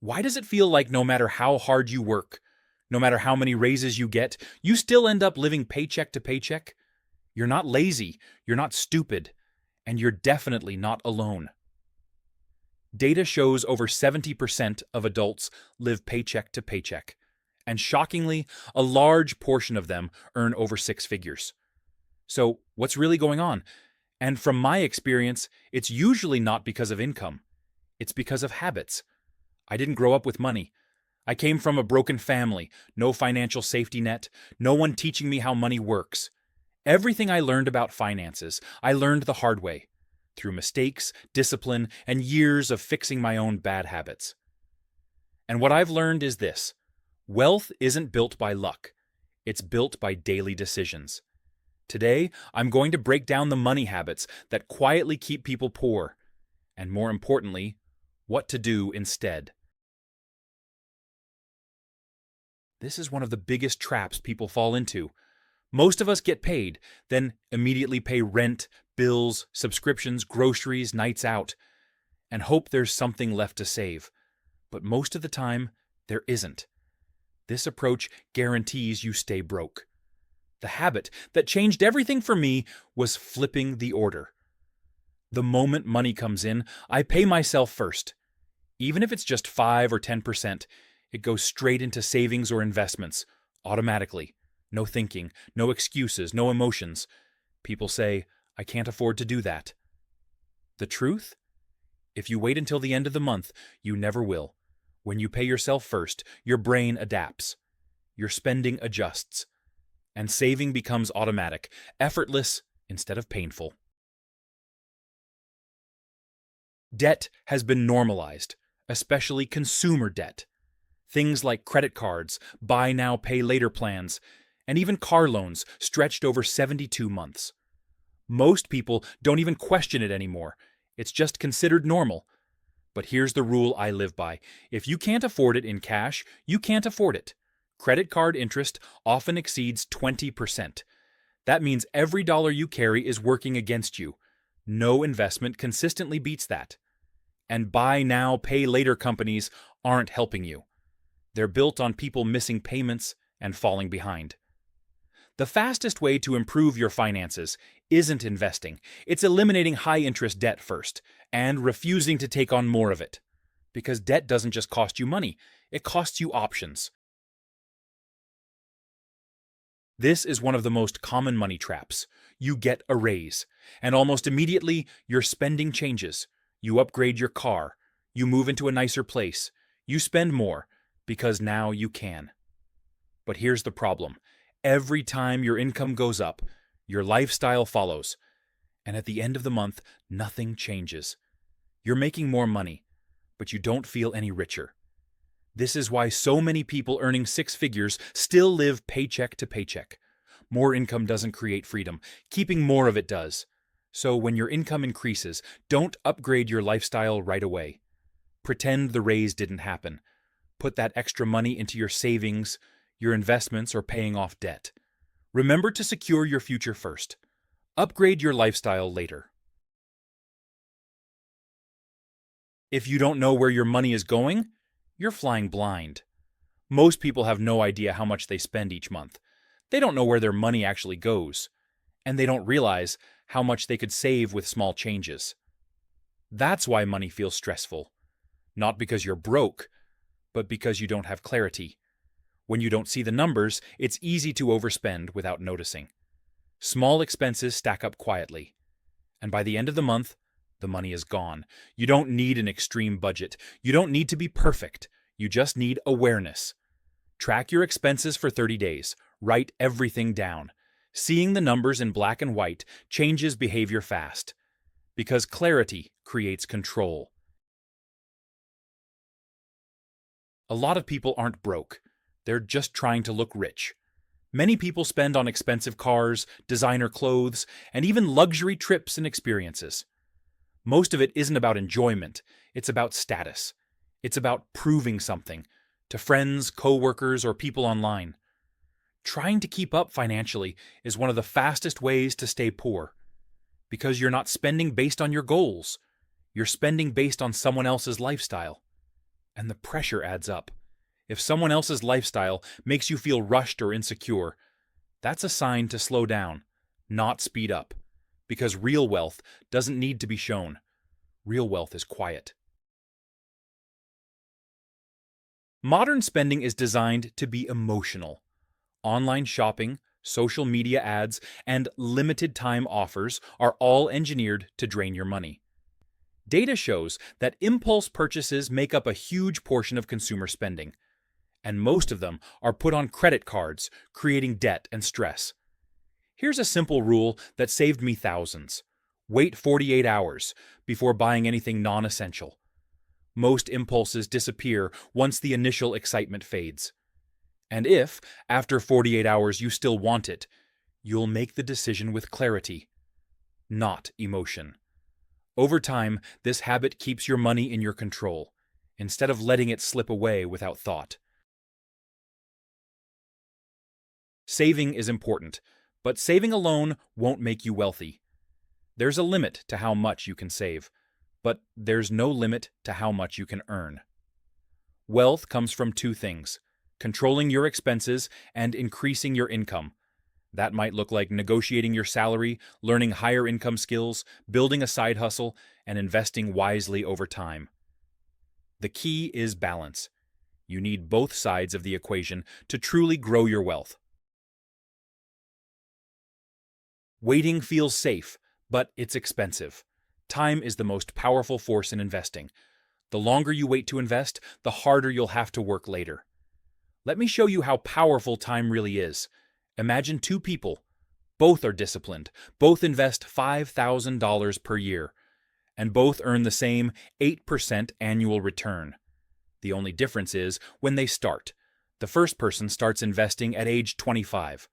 Why does it feel like no matter how hard you work, no matter how many raises you get, you still end up living paycheck to paycheck? You're not lazy, you're not stupid, and you're definitely not alone. Data shows over 70% of adults live paycheck to paycheck, and shockingly, a large portion of them earn over six figures. So, what's really going on? And from my experience, it's usually not because of income. It's because of habits. I didn't grow up with money. I came from a broken family, no financial safety net, no one teaching me how money works. Everything I learned about finances, I learned the hard way, through mistakes, discipline, and years of fixing my own bad habits. And what I've learned is this: wealth isn't built by luck, it's built by daily decisions. Today, I'm going to break down the money habits that quietly keep people poor, and more importantly, what to do instead. This is one of the biggest traps people fall into. Most of us get paid, then immediately pay rent, bills, subscriptions, groceries, nights out, and hope there's something left to save. But most of the time, there isn't. This approach guarantees you stay broke. The habit that changed everything for me was flipping the order. The moment money comes in, I pay myself first. Even if it's just 5 or 10%, it goes straight into savings or investments, automatically. No thinking, no excuses, no emotions. People say, I can't afford to do that. The truth? If you wait until the end of the month, you never will. When you pay yourself first, your brain adapts. Your spending adjusts. And saving becomes automatic, effortless instead of painful. Debt has been normalized, especially consumer debt. Things like credit cards, buy now, pay later plans, and even car loans stretched over 72 months. Most people don't even question it anymore. It's just considered normal. But here's the rule I live by. If you can't afford it in cash, you can't afford it. Credit card interest often exceeds 20%. That means every dollar you carry is working against you. No investment consistently beats that. And buy now, pay later companies aren't helping you. They're built on people missing payments and falling behind. The fastest way to improve your finances isn't investing. It's eliminating high-interest debt first and refusing to take on more of it. Because debt doesn't just cost you money, it costs you options. This is one of the most common money traps. You get a raise, and almost immediately your spending changes. You upgrade your car, you move into a nicer place, you spend more, because now you can. But here's the problem. Every time your income goes up, your lifestyle follows. And at the end of the month, nothing changes. You're making more money, but you don't feel any richer. This is why so many people earning six figures still live paycheck to paycheck. More income doesn't create freedom. Keeping more of it does. So when your income increases, don't upgrade your lifestyle right away. Pretend the raise didn't happen. Put that extra money into your savings, your investments, or paying off debt. Remember to secure your future first. Upgrade your lifestyle later. If you don't know where your money is going, you're flying blind. Most people have no idea how much they spend each month. They don't know where their money actually goes. And they don't realize how much they could save with small changes. That's why money feels stressful. Not because you're broke, but because you don't have clarity. When you don't see the numbers, it's easy to overspend without noticing. Small expenses stack up quietly. And by the end of the month, the money is gone. You don't need an extreme budget. You don't need to be perfect. You just need awareness. Track your expenses for 30 days. Write everything down. Seeing the numbers in black and white changes behavior fast. Because clarity creates control. A lot of people aren't broke. They're just trying to look rich. Many people spend on expensive cars, designer clothes, and even luxury trips and experiences. Most of it isn't about enjoyment, it's about status. It's about proving something to friends, coworkers, or people online. Trying to keep up financially is one of the fastest ways to stay poor. Because you're not spending based on your goals. You're spending based on someone else's lifestyle. and the pressure adds up. If someone else's lifestyle makes you feel rushed or insecure, that's a sign to slow down, not speed up, because real wealth doesn't need to be shown. Real wealth is quiet. Modern spending is designed to be emotional. Online shopping, social media ads, and limited-time offers are all engineered to drain your money. Data shows that impulse purchases make up a huge portion of consumer spending, and most of them are put on credit cards, creating debt and stress. Here's a simple rule that saved me thousands. Wait 48 hours before buying anything non-essential. Most impulses disappear once the initial excitement fades. And if, after 48 hours, you still want it, you'll make the decision with clarity, not emotion. Over time, this habit keeps your money in your control, instead of letting it slip away without thought. Saving is important, but saving alone won't make you wealthy. There's a limit to how much you can save, but there's no limit to how much you can earn. Wealth comes from two things: controlling your expenses and increasing your income. That might look like negotiating your salary, learning higher income skills, building a side hustle, and investing wisely over time. The key is balance. You need both sides of the equation to truly grow your wealth. Waiting feels safe, but it's expensive. Time is the most powerful force in investing. The longer you wait to invest, the harder you'll have to work later. Let me show you how powerful time really is. Imagine two people. Both are disciplined. Both invest $5,000 per year. And both earn the same 8% annual return. The only difference is when they start. The first person starts investing at age 25.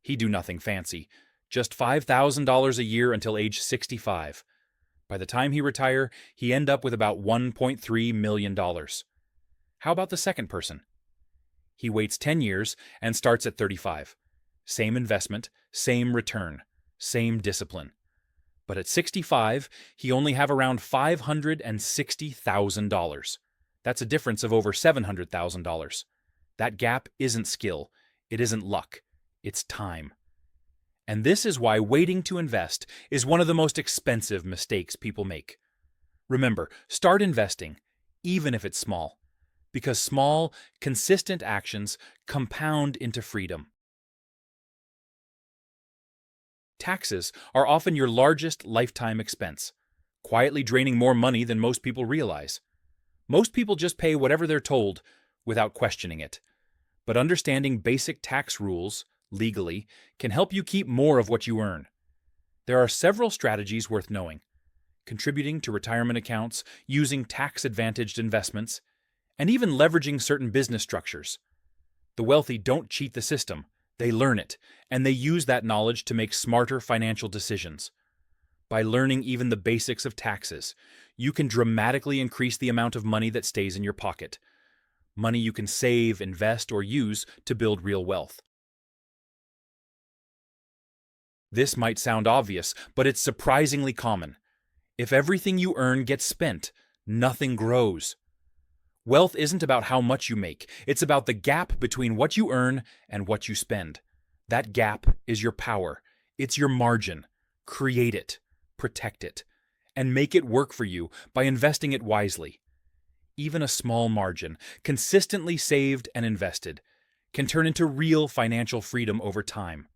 He do nothing fancy. Just $5,000 a year until age 65. By the time he retire, he end up with about $1.3 million. How about the second person? He waits 10 years and starts at 35. Same investment, same return, same discipline. But at 65, he only have around $560,000. That's a difference of over $700,000. That gap isn't skill, it isn't luck, it's time. And this is why waiting to invest is one of the most expensive mistakes people make. Remember, start investing, even if it's small, because small, consistent actions compound into freedom. Taxes are often your largest lifetime expense, quietly draining more money than most people realize. Most people just pay whatever they're told without questioning it. But understanding basic tax rules legally can help you keep more of what you earn. There are several strategies worth knowing: contributing to retirement accounts, using tax-advantaged investments, and even leveraging certain business structures. The wealthy don't cheat the system, they learn it, and they use that knowledge to make smarter financial decisions. By learning even the basics of taxes, you can dramatically increase the amount of money that stays in your pocket. Money you can save, invest, or use to build real wealth. This might sound obvious, but it's surprisingly common. If everything you earn gets spent, nothing grows. Wealth isn't about how much you make, it's about the gap between what you earn and what you spend. That gap is your power. It's your margin. Create it, protect it, and make it work for you by investing it wisely. Even a small margin, consistently saved and invested, can turn into real financial freedom over time.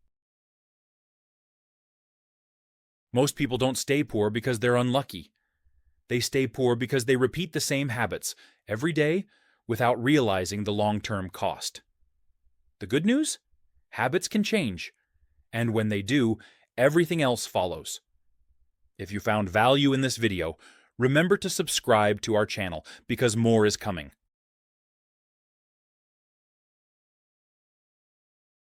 Most people don't stay poor because they're unlucky. They stay poor because they repeat the same habits every day without realizing the long-term cost. The good news? Habits can change, and when they do, everything else follows. If you found value in this video, remember to subscribe to our channel because more is coming.